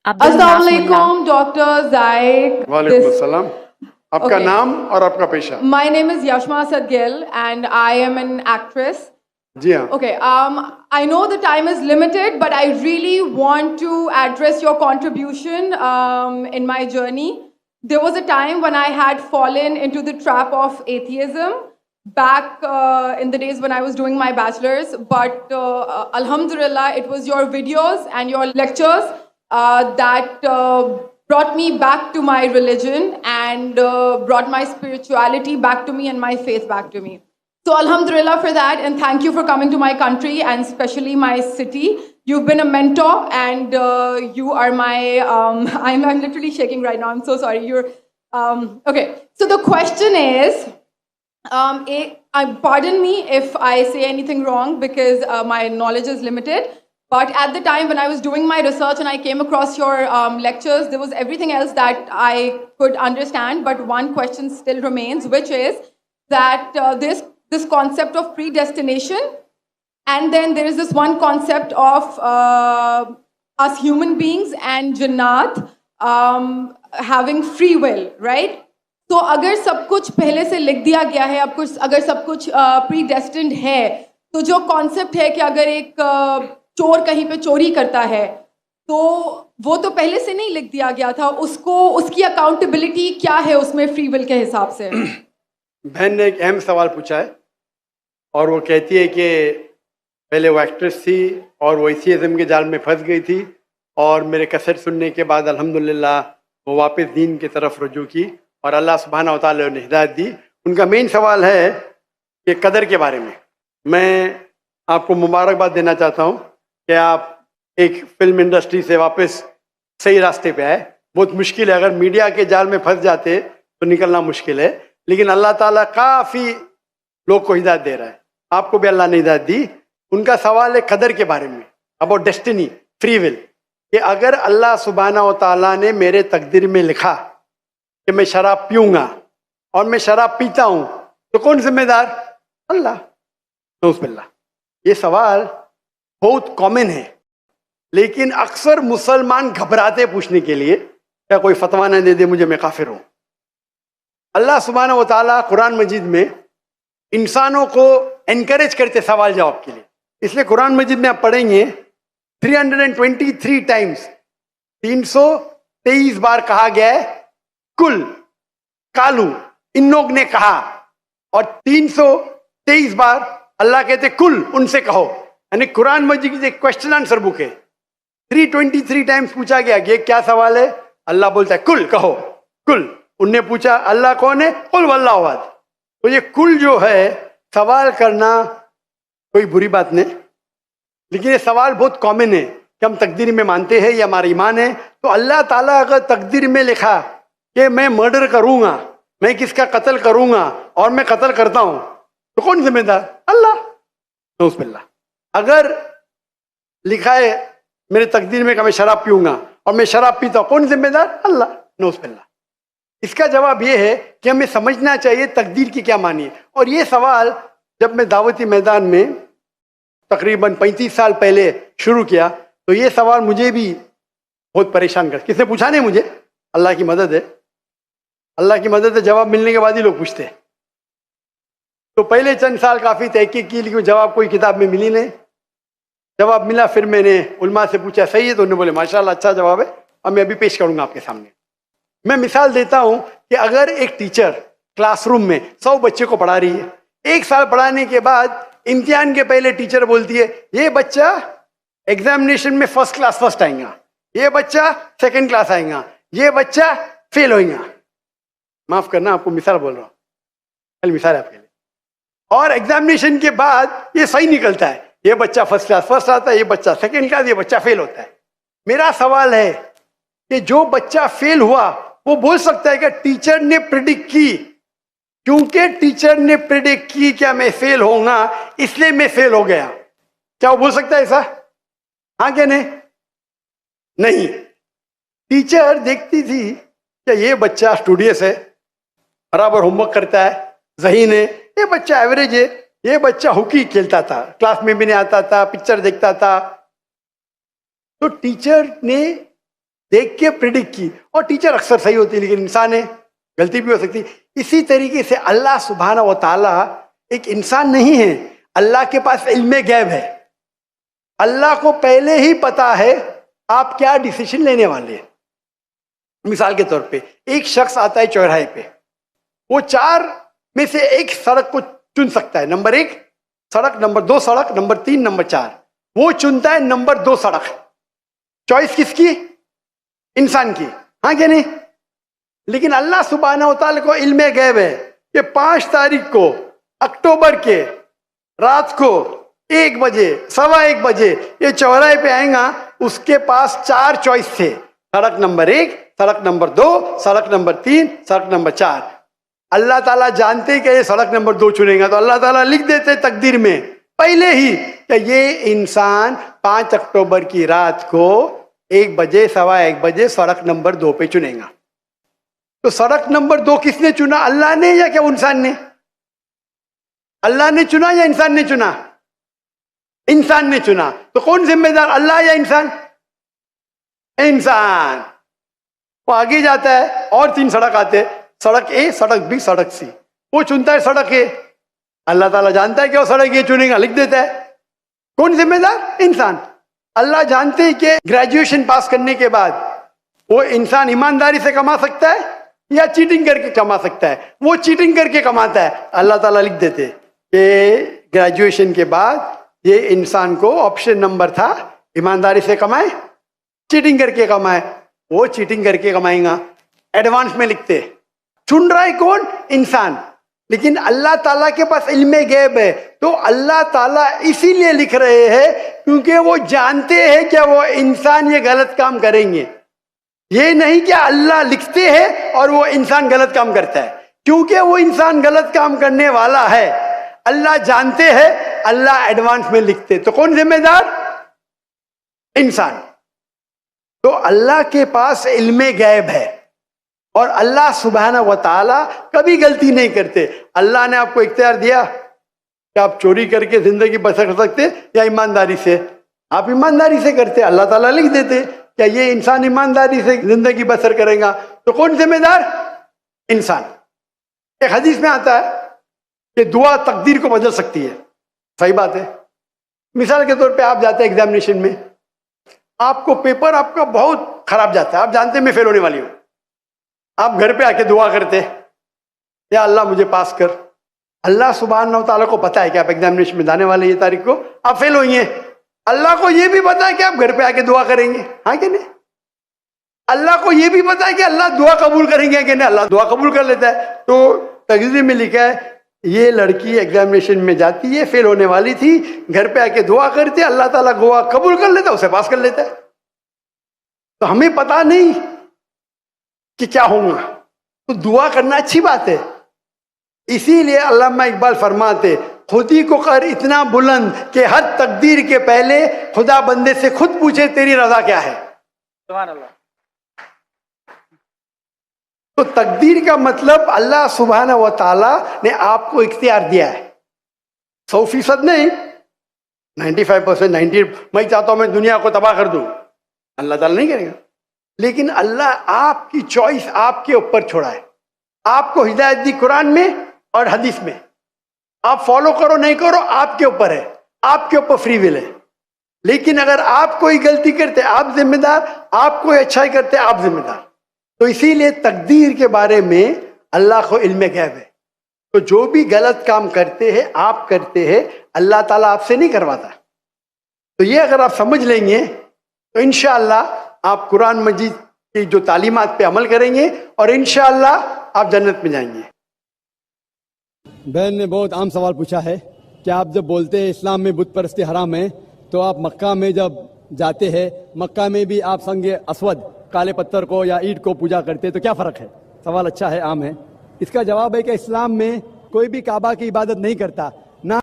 अस्सलाम वालेकुम डॉक्टर जायक. वालेकुम अस्सलाम. आपका Okay. नाम और आपका पेशा? My name is Yashma Sadgil and I am an actress. जी हाँ. Okay, I know the time is limited, but I really want to address your contribution in my journey. There was a time when I had fallen into the trap of atheism back in the days when I was doing my bachelor's, but alhamdulillah, it was your videos and your lectures that brought me back to my religion and brought my spirituality back to me and my faith back to me. So alhamdulillah for that, and thank you for coming to my country and especially my city. You've been a mentor and you are my, I'm literally shaking right now, I'm so sorry. Okay, so the question is, pardon me if I say anything wrong because my knowledge is limited, but at the time when I was doing my research and I came across your lectures, there was everything else that I could understand, but one question still remains, which is that this concept of predestination, and then there is this one concept of us human beings and Jannat having free will, right? तो अगर सब कुछ पहले से लिख दिया गया है, अब कुछ अगर सब कुछ प्रीडेस्टिन्ड है, तो जो कॉन्सेप्ट है कि अगर एक चोर कहीं पे चोरी करता है तो वो तो पहले से नहीं लिख दिया गया था, उसको उसकी अकाउंटेबिलिटी क्या है उसमें फ्री विल के हिसाब से? बहन ने एक अहम सवाल पूछा है और वो कहती है कि पहले वो एक्ट्रेस थी और वो एथियज़म के जाल में फंस गई थी और मेरे कैसेट सुनने के बाद अल्हम्दुलिल्लाह वो वापस दीन की तरफ रुजू की और अल्लाह सुब्हाना व तआला ने हिदायत दी. उनका मेन सवाल है कि कदर के बारे में. मैं आपको मुबारकबाद देना चाहता हूँ कि आप एक फिल्म इंडस्ट्री से वापस सही रास्ते पे आए. बहुत मुश्किल है, अगर मीडिया के जाल में फंस जाते तो निकलना मुश्किल है, लेकिन अल्लाह ताला काफ़ी लोग को हिदायत दे रहा है. आपको भी अल्लाह ने हिदायत दी. उनका सवाल है कदर के बारे में, अबाउट डेस्टिनी, फ्री विल, कि अगर अल्लाह सुब्हाना व तआला ने मेरे तकदीर में लिखा कि मैं शराब पीऊँगा और मैं शराब पीता हूँ तो कौन जिम्मेदार? अल्लाह. नऊज़ुबिल्लाह. ये सवाल बहुत कॉमन है, लेकिन अक्सर मुसलमान घबराते पूछने के लिए, क्या कोई फतवा न दे दे मुझे, मैं काफिर हूँ. अल्लाह सुब्हानहू व तआला कुरान मजीद में इंसानों को एनकरेज करते सवाल जवाब के लिए. इसलिए कुरान मजीद में आप पढ़ेंगे 323 टाइम्स, 323 बार कहा गया है कुल, कालू, इन लोग ने कहा, और 323 बार अल्लाह कहते कुल, उनसे कहो. यानी कुरान मजीद की एक क्वेश्चन आंसर बुक है. 323 टाइम्स पूछा गया कि क्या सवाल है, अल्लाह बोलता है कुल, कहो कुल. उनने पूछा अल्लाह कौन है, कुल वल्लाहु अहद. तो ये कुल जो है, सवाल करना कोई बुरी बात नहीं, लेकिन ये सवाल बहुत कॉमन है कि हम तकदीर में मानते हैं, ये हमारा ईमान है. तो अल्लाह ताला अगर तकदीर में लिखा कि मैं मर्डर करूंगा, मैं किसका कत्ल करूंगा और मैं कत्ल करता हूं, तो कौन जिम्मेदार? अल्लाह. नऊज़ुबिल्लाह. अगर लिखा है मेरे तकदीर में कि मैं शराब पीऊंगा और मैं शराब पीता हूं, कौन जिम्मेदार? अल्लाह. नऊज़ुबिल्लाह. इसका जवाब ये है कि हमें समझना चाहिए तकदीर की क्या मानी है. और ये सवाल जब मैं दावती मैदान में तकरीबन 35 साल पहले शुरू किया तो ये सवाल मुझे भी बहुत परेशान कर. किसने पूछा नहीं मुझे, अल्लाह की मदद है, अल्लाह की मदद है, जवाब मिलने के बाद ही लोग पूछते हैं. तो पहले चंद साल काफ़ी तहकीक की, लेकिन जवाब कोई किताब में मिली नहीं. जवाब मिला, फिर मैंने उलमा से पूछा सही है, तो उन्होंने बोले माशाल्लाह अच्छा जवाब है, और मैं अभी पेश करूंगा आपके सामने. मैं मिसाल देता हूं कि अगर एक टीचर क्लासरूम में 100 बच्चे को पढ़ा रही है, 1 साल पढ़ाने के बाद इम्तिहान के पहले टीचर बोलती है ये बच्चा एग्जामिनेशन में फर्स्ट क्लास फर्स्ट आएगा, ये बच्चा सेकंड क्लास आएगा, ये बच्चा फेल होएगा. माफ करना, आपको मिसाल बोल रहा हूँ, कल मिसाल है आपके लिए. और एग्जामिनेशन के बाद ये सही निकलता है, ये बच्चा फर्स्ट क्लास फर्स्ट आता है, ये बच्चा सेकंड क्लास, ये बच्चा फेल होता है. मेरा सवाल है कि जो बच्चा फेल हुआ वो बोल सकता है कि टीचर ने प्रिडिक्ट की, क्योंकि टीचर ने प्रिडिक्ट की क्या मैं फेल होऊंगा इसलिए मैं फेल हो गया. क्या वो बोल सकता है ऐसा? हाँ क्या नहीं? नहीं. टीचर देखती थी कि ये बच्चा स्टूडियस है, बराबर होमवर्क करता है, ज़हीन है, ये बच्चा एवरेज है, ये बच्चा हॉकी खेलता था, क्लास में भी नहीं आता था, पिक्चर देखता था. तो टीचर ने دیکھ کے پریڈکٹ کی. اور ٹیچر اکثر صحیح ہوتی ہے لیکن انسان ہے, غلطی بھی ہو سکتی. اسی طریقے سے اللہ سبحانہ و تعالیٰ ایک انسان نہیں ہے, اللہ کے پاس علم غیب ہے. اللہ کو پہلے ہی پتا ہے آپ کیا ڈیسیشن لینے والے ہیں. مثال کے طور پہ ایک شخص آتا ہے چوراہے پہ, وہ 4 میں سے ایک سڑک کو چن سکتا ہے, نمبر 1 سڑک, نمبر 2 سڑک, نمبر 3, نمبر 4. وہ چنتا ہے نمبر 2 سڑک. چوائس کس کی؟ انسان کی, ہاں کہ نہیں؟ لیکن اللہ سبحانہ و تعالیٰ کو علم غیب ہے کہ 5 تاریخ کو اکتوبر کے رات کو 1 بجے 1:15 بجے یہ چوراہے پہ آئیں گا. اس کے پاس 4 چوائس تھے, سڑک نمبر 1, سڑک نمبر 2, سڑک نمبر 3, سڑک نمبر 4. اللہ تعالیٰ جانتے کہ یہ سڑک نمبر 2 چنے گا, تو اللہ تعالیٰ لکھ دیتے تقدیر میں پہلے ہی کہ یہ انسان 5 اکتوبر کی رات کو 1 بجے 1:15 بجے سڑک نمبر 2 پہ چنے گا. تو سڑک نمبر 2 کس نے چنا, اللہ نے یا کیا انسان نے؟ اللہ نے چنا یا انسان نے چنا؟ انسان نے چنا. تو کون ذمہ دار, اللہ یا انسان؟ انسان. وہ آگے جاتا ہے اور 3 سڑک آتے, سڑک اے, سڑک بی, سڑک سی. وہ چنتا ہے سڑک اے, اللہ تعالیٰ جانتا ہے کہ وہ سڑک اے چنے گا, لکھ دیتا ہے. کون ذمہ دار؟ انسان. اللہ جانتے ہیں کہ گریجویشن پاس کرنے کے بعد وہ انسان ایمانداری سے کما سکتا ہے یا چیٹنگ کر کے کما سکتا ہے. وہ چیٹنگ کر کے کماتا ہے, اللہ تعالیٰ لکھ دیتے کہ گریجویشن کے بعد یہ انسان کو آپشن نمبر تھا, ایمانداری سے کمائے, چیٹنگ کر کے کمائے. وہ چیٹنگ کر کے کمائیں گا, ایڈوانس میں لکھتے. چن رہا ہے کون؟ انسان. لیکن اللہ تعالیٰ کے پاس علم غیب ہے, تو اللہ تعالیٰ اسی لیے لکھ رہے ہیں کیونکہ وہ جانتے ہیں کہ وہ انسان یہ غلط کام کریں گے. یہ نہیں کہ اللہ لکھتے ہیں اور وہ انسان غلط کام کرتا ہے, کیونکہ وہ انسان غلط کام کرنے والا ہے. اللہ جانتے ہیں, اللہ ایڈوانس میں لکھتے. تو کون ذمہ دار؟ انسان. تو اللہ کے پاس علم غیب ہے اور اللہ سبحانہ و تعالیٰ کبھی غلطی نہیں کرتے. اللہ نے آپ کو اختیار دیا کہ آپ چوری کر کے زندگی بسر کر سکتے یا ایمانداری سے. آپ ایمانداری سے کرتے, اللہ تعالیٰ لکھ دیتے کہ یہ انسان ایمانداری سے زندگی بسر کرے گا. تو کون ذمہ دار؟ انسان. ایک حدیث میں آتا ہے کہ دعا تقدیر کو بدل سکتی ہے. صحیح بات ہے. مثال کے طور پہ آپ جاتے ہیں ایگزامینیشن میں, آپ کو پیپر آپ کا بہت خراب جاتا ہے, آپ جانتے ہیں میں فیل ہونے والی ہوں. آپ گھر پہ آ کے دعا کرتے یا اللہ مجھے پاس کر. اللہ سبحانہ و تعالیٰ کو پتا ہے کہ آپ ایگزامینیشن میں جانے والے یہ تاریخ کو آپ فیل ہوئیں گے. اللہ کو یہ بھی پتا ہے کہ آپ گھر پہ آ کے دعا کریں گے, ہاں کہ نہیں؟ اللہ کو یہ بھی پتا ہے کہ اللہ دعا قبول کریں گے کہ نہیں, اللہ دعا قبول کر لیتا ہے. تو تقریر میں لکھا ہے یہ لڑکی ایگزامینیشن میں جاتی ہے, فیل ہونے والی تھی, گھر پہ آ کے دعا کرتے, اللہ تعالیٰ دعا قبول کر لیتا, اسے پاس کر لیتا ہے. تو ہمیں پتا نہیں کہ کیا ہوگا, تو دعا کرنا اچھی بات ہے. اسی لیے علامہ اقبال فرماتے خودی کو کر اتنا بلند کہ ہر تقدیر کے پہلے خدا بندے سے خود پوچھے تیری رضا کیا ہے. سبحان اللہ. تو تقدیر کا مطلب اللہ سبحانہ و تعالیٰ نے آپ کو اختیار دیا ہے, 100% نہیں, 95%, 90. میں چاہتا ہوں میں دنیا کو تباہ کر دوں, اللہ تعالیٰ نہیں کرے گا. لیکن اللہ آپ کی چوائس آپ کے اوپر چھوڑا ہے. آپ کو ہدایت دی قرآن میں اور حدیث میں, آپ فالو کرو نہیں کرو آپ کے اوپر ہے, آپ کے اوپر فری ول ہے. لیکن اگر آپ کوئی غلطی کرتے آپ ذمہ دار, آپ کوئی اچھائی کرتے آپ ذمہ دار. تو اسی لیے تقدیر کے بارے میں اللہ کو علم غیب ہے. تو جو بھی غلط کام کرتے ہیں آپ کرتے ہیں, اللہ تعالیٰ آپ سے نہیں کرواتا. تو یہ اگر آپ سمجھ لیں گے تو انشاءاللہ آپ قرآن مجید کی جو تعلیمات پہ عمل کریں گے اور انشاءاللہ آپ جنت میں جائیں گے. بہن نے بہت عام سوال پوچھا ہے کہ آپ جب بولتے ہیں اسلام میں بت پرستی حرام ہے, تو آپ مکہ میں جب جاتے ہیں, مکہ میں بھی آپ سنگ اسود کالے پتھر کو یا اینٹ کو پوجا کرتے, تو کیا فرق ہے؟ سوال اچھا ہے, عام ہے. اس کا جواب ہے کہ اسلام میں کوئی بھی کعبہ کی عبادت نہیں کرتا, نہ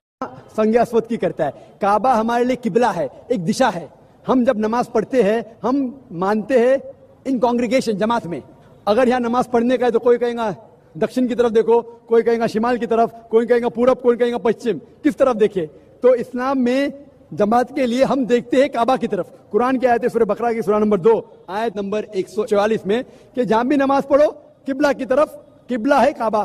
سنگ اسود کی کرتا ہے. کعبہ ہمارے لیے قبلہ ہے, ایک دشا ہے. ہم جب نماز پڑھتے ہیں ہم مانتے ہیں ان کانگریگیشن, جماعت میں. اگر یہاں نماز پڑھنے کا ہے تو کوئی کہیں گا دکشن کی طرف دیکھو, کوئی کہیں گا شمال کی طرف, کوئی کہیں گا پورب, کوئی کہیں گا پچھم, کس طرف دیکھے. تو اسلام میں जमात के लिए हम देखते हैं काबा की तरफ। कुरान की आयत है सूरह बकरा की सूरह नंबर 2 आयत नंबर 144 में कि जहां भी नमाज पढ़ो किबला की तरफ, किबला है काबा।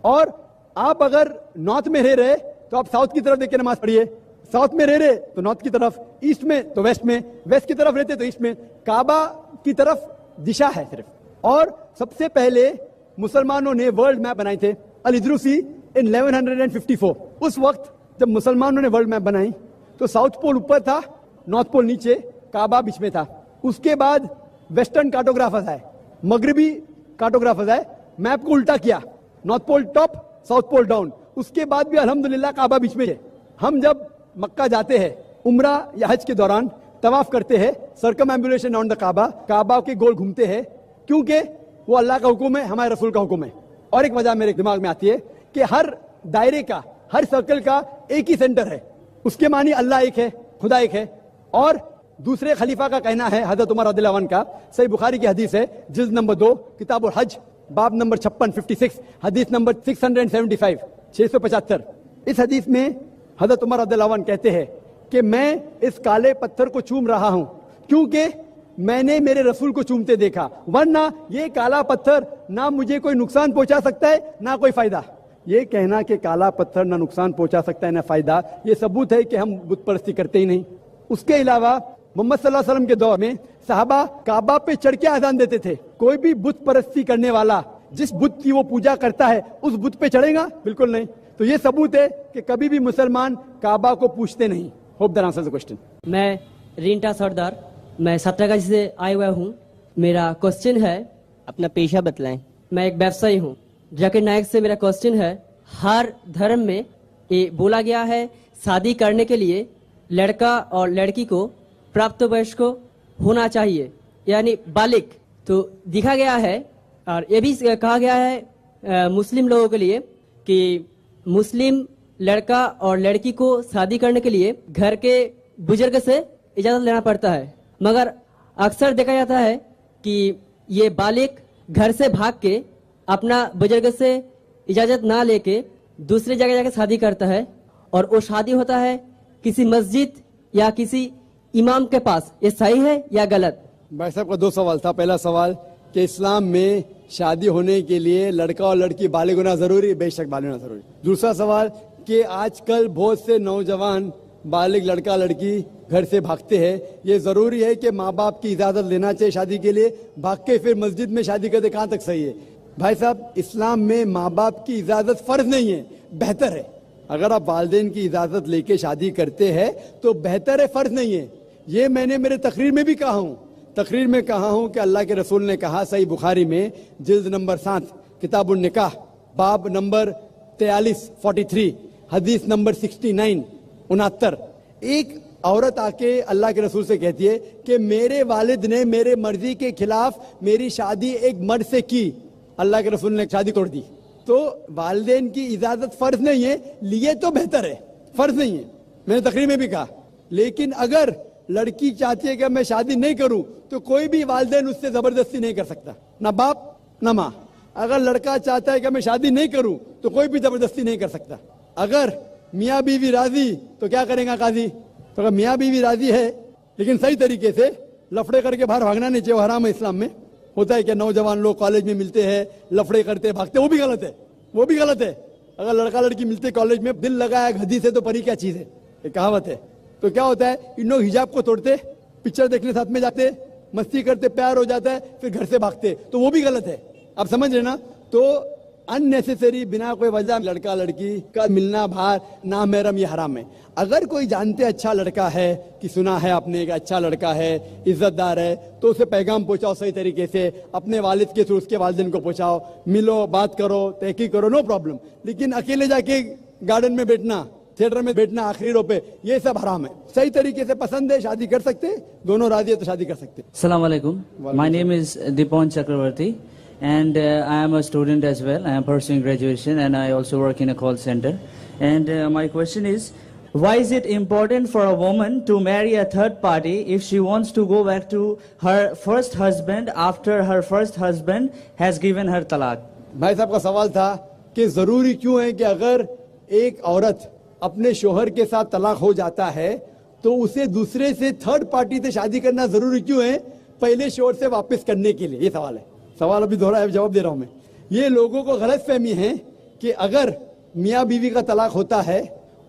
और आप अगर नॉर्थ में रह रहे तो आप साउथ की तरफ देख के नमाज पढ़िए, साउथ में रह रहे तो नॉर्थ की तरफ, ईस्ट में तो वेस्ट में, वेस्ट की तरफ रहते तो ईस्ट में। काबा की तरफ दिशा है सिर्फ। और सबसे पहले मुसलमानों ने वर्ल्ड मैप बनाए थे अल इद्रूसी इन 1154। उस वक्त जब मुसलमानों ने वर्ल्ड मैप बनाई तो साउथ पोल ऊपर था, नॉर्थ पोल नीचे, काबा बीच में था। उसके बाद वेस्टर्न कार्टोग्राफर्स आए, मगरबी कार्टोग्राफर्स आए, मैप को उल्टा किया, north pole top, south pole down. उसके बाद भी अल्हम्दुलिल्लाह काबा बीच में है। हम जब मक्का जाते हैं उम्रा या हज के दौरान तवाफ करते हैं, सर्कमएम्बुलेशन ऑन द काबा, काबा के गोल घूमते हैं, क्योंकि वो अल्लाह का हुक्म है, हमारे रसूल का हुक्म है। और एक वजह मेरे दिमाग में आती है कि हर दायरे का, हर सर्कल का एक ही सेंटर है, उसके मानी अल्लाह एक है, खुदा एक है। और दूसरे खलीफा का कहना है, हजरत उमर रज़ियल्लाहु अन्हु का, सही बुखारी की हदीस है, जिल्द नंबर 2 किताबुल हज, बाब नंबर 56 हदीस नंबर 675 675। इस हदीस में हजरत उमर रज़ियल्लाहु अन्हु कहते हैं कि मैं इस काले पत्थर को चूम रहा हूं क्योंकि मैंने मेरे रसूल को चूमते देखा, वरना ये काला पत्थर ना मुझे कोई नुकसान पहुंचा सकता है ना कोई फायदा। ये कहना कि काला पत्थर ना नुकसान पहुंचा सकता है ना फायदा, ये सबूत है कि हम बुत परस्ती करते ही नहीं। उसके अलावा मोहम्मद सल्लल्लाहु अलैहि वसल्लम के दौर में सहाबा काबा पे चढ़ के आजान देते थे। कोई भी बुत परस्ती करने वाला जिस बुत की वो पूजा करता है उस बुत पे चढ़ेगा? बिल्कुल नहीं। तो ये सबूत है कि कभी भी मुसलमान काबा को पूछते नहीं। Hope that answers the question. मैं रिंटा सरदार, मैं सातरागाछी से आया हुआ हूँ। मेरा क्वेश्चन है, अपना पेशा बतलाएं। मैं एक व्यवसायी हूँ। जाकिर नायक से मेरा क्वेश्चन है, हर धर्म में ये बोला गया है शादी करने के लिए लड़का और लड़की को प्राप्त वयस्क होना चाहिए, यानी बालिग। तो दिखा गया है और ये भी कहा गया है मुस्लिम लोगों के लिए कि मुस्लिम लड़का और लड़की को शादी करने के लिए घर के बुजुर्ग से इजाजत लेना पड़ता है, मगर अक्सर देखा जाता है कि ये बालिग घर से भाग के अपना बुजुर्ग से इजाजत ना लेके दूसरी जगह जाकर शादी करता है, और वो शादी होता है किसी मस्जिद या किसी इमाम के पास। ये सही है या गलत? भाई साहब का 2 सवाल था। पहला सवाल कि इस्लाम में शादी होने के लिए लड़का और लड़की बालिग होना जरूरी? बेशक बालिग होना जरूरी। दूसरा सवाल कि आजकल बहुत से नौजवान बालिग लड़का लड़की घर से भागते हैं, ये जरूरी है कि माँ बाप की इजाजत लेना चाहिए शादी के लिए, भाग के फिर मस्जिद में शादी करते, कहाँ तक सही है? भाई साहब, इस्लाम में माँ बाप की इजाजत फर्ज नहीं है, बेहतर है। अगर आप वालिदैन की इजाजत लेके शादी करते हैं तो बेहतर है, फर्ज नहीं है। ये मैंने मेरे तकरीर में भी कहा हूँ। तकरीर में कहा हूँ कि अल्लाह के रसूल ने कहा, सही बुखारी में जिल्द नंबर 7 किताबुन निकाह, बाब नंबर 43 हदीस नंबर 69 एक औरत आके अल्लाह के रसूल से कहती है कि मेरे वालिद ने मेरे मर्जी के खिलाफ मेरी शादी एक मर्द से की, अल्लाह के रसूल ने शादी तोड़ दी। तो वालिदैन की इजाजत फर्ज नहीं है, लिए तो बेहतर है, फर्ज नहीं है। मैंने तकरीर में भी कहा। लेकिन अगर लड़की चाहती है कि मैं शादी नहीं करूं तो कोई भी वालिदैन उससे जबरदस्ती नहीं कर सकता, ना बाप ना माँ। अगर लड़का चाहता है कि मैं शादी नहीं करूं तो कोई भी जबरदस्ती नहीं कर सकता। अगर मियाँ बीवी राजी तो क्या करेगा काजी? तो अगर मियाँ बीवी राजी है लेकिन सही तरीके से, लफड़े करके बाहर भागना नहीं चाहिए, हराम है इस्लाम में। होता है कि नौजवान लोग कॉलेज में मिलते हैं, लफड़े करते भागते, वो भी गलत है, वो भी गलत है। अगर लड़का लड़की मिलते कॉलेज में, दिल लगाया गधी से तो परी क्या चीज है, ये कहावत है। तो क्या होता है, इन लोग हिजाब को तोड़ते, पिक्चर देखने साथ में जाते, मस्ती करते, प्यार हो जाता है, फिर घर से भागते, तो वो भी गलत है। आप समझ रहे ना? तो अननेसेसरी बिना कोई वजह लड़का लड़की का मिलना बाहर नामहरम, ये हराम है। अगर कोई जानते अच्छा लड़का है कि सुना है आपने कि अच्छा लड़का है, इज्जतदार है, तो उसे पैगाम पहुंचाओ सही तरीके से, अपने वालिद के थ्रू उसके वालिदैन को पहुंचाओ, मिलो, बात करो, तहकीक करो, नो प्रॉब्लम। लेकिन अकेले जाके गार्डन में बैठना, थिएटर में बैठना आखिरी रो पे, ये सब हराम है। सही तरीके से पसंद है, शादी कर सकते, दोनों राजी है तो शादी कर सकते। Assalamu alaikum. My name is Dipan Chakravarti and I am a student as well. I am pursuing graduation and I also work in a call center. And my question is, why is it important for a woman to marry a third party if she wants to go back to her first husband after her first husband has given her talaq? भाई साहब का सवाल था कि जरूरी क्यों है कि अगर एक औरत अपने शोहर के साथ तलाक हो जाता है तो उसे दूसरे से थर्ड पार्टी से शादी करना जरूरी क्यों है पहले शोहर से वापस करने के लिए? ये सवाल है। सवाल अभी दोहरा है, जवाब दे रहा हूं मैं। ये लोगों को गलत फहमी है कि अगर मियाँ बीवी का तलाक होता है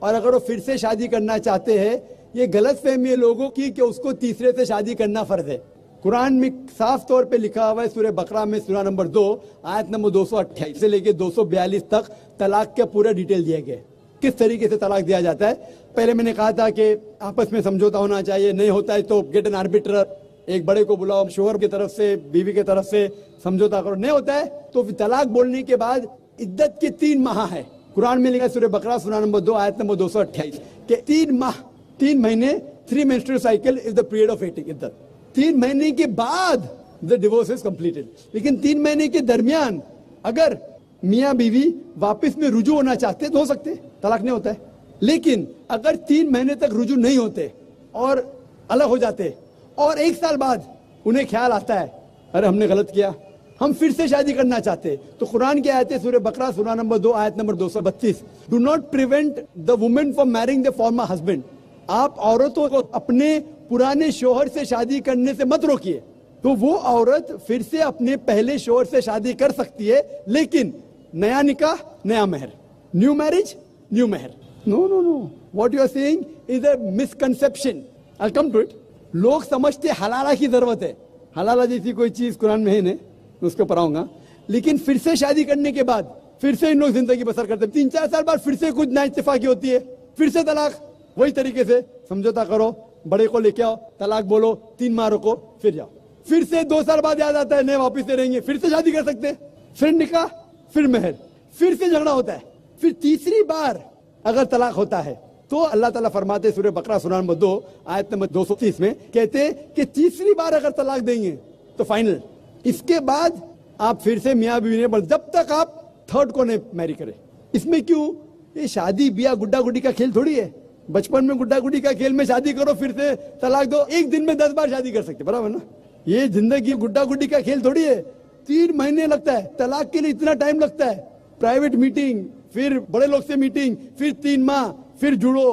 और अगर वो फिर से शादी करना चाहते हैं, ये गलत फहमी है लोगों की कि उसको तीसरे से शादी करना फर्ज है। कुरान में साफ तौर पे लिखा हुआ है सूरह बकरा में सूरा नंबर 2 आयत नंबर 228 से लेके 242 तक तलाक का पूरा डिटेल दिया गया है, किस तरीके से तलाक दिया जाता है। पहले मैंने कहा था कि आपस में समझौता होना चाहिए, नहीं होता है तो गेट एन आर्बिट्रर, एक बड़े को बुलाओ, शोहर की तरफ से बीवी की तरफ से समझौता करो, नहीं होता है तो तलाक बोलने के बाद इद्दत के 3 माह है। कुरान में लिखा है सूरह बकरा सूरा नंबर 2 आयत नंबर 228 के 3 माह, 3 महीने, 3 menstrual cycle is the period of waiting. इद्दत 3 महीने के बाद द डिवोर्स इज कंप्लीटेड। लेकिन 3 महीने के दरमियान अगर मियाँ बीवी वापस में रुजू होना चाहते तो हो सकते, तलाक नहीं होता है। लेकिन अगर 3 महीने तक रुजू नहीं होते और अलग हो जाते और 1 साल बाद उन्हें ख्याल आता है अरे हमने गलत किया, हम फिर से शादी करना चाहते, तो कुरान की आयत है सूरह बकरा सूरा नंबर 2 आयत number 232, do not prevent the women from marrying the former husband. आप औरतों को अपने पुराने शोहर से शादी करने से मत रोकिए। तो वो औरत फिर से अपने पहले शोहर से शादी कर सकती है, लेकिन नया निकाह नया महर, न्यू मैरिज न्यू महर। No no no, what you are saying is a misconception. I come to it. लोग समझते हलाला की जरूरत है, हलाला जैसी कोई चीज कुरान में है नहीं, उसको पढ़ाऊंगा। लेकिन फिर से शादी करने के बाद फिर से इन लोग जिंदगी बसर करते हैं, 3-4 साल बाद फिर से कुछ नाइतफाकी होती है, फिर से तलाक। वही तरीके से समझौता करो, बड़े को लेके आओ, तलाक बोलो, 3 माह रुको, फिर जाओ, फिर से 2 साल बाद याद आता है नहीं वापिस से रहेंगे, फिर से शादी कर सकते हैं, फिर निकाह, फिर महर, फिर से झगड़ा होता है, फिर तीसरी बार अगर तलाक होता है तो अल्लाह ताला फरमाते सूरह बकरा सूरा नंबर 2 आयत नंबर 230 में कहते कि तीसरी बार अगर तलाक देंगे तो फाइनल। इसके बाद आप फिर से मियाँ बीवी ने, जब तक आप थर्ड को नहीं मैरी करें। इसमें क्यों? ये शादी ब्याह गुड्डा गुड्डी का खेल थोड़ी है। बचपन में गुड्डा गुड्डी का खेल में शादी करो फिर से तलाक दो, एक दिन में 10 बार शादी कर सकते, बराबर ना? ये जिंदगी गुड्डा गुड्डी का खेल थोड़ी है। 3 महीने लगता है तलाक के लिए, इतना टाइम लगता है। प्राइवेट मीटिंग, फिर बड़े लोग से मीटिंग, फिर 3 माह, फिर जुड़ो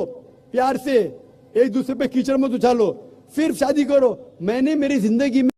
प्यार से, एक दूसरे पे कीचड़ मत उछालो, फिर शादी करो। मैंने मेरी जिंदगी में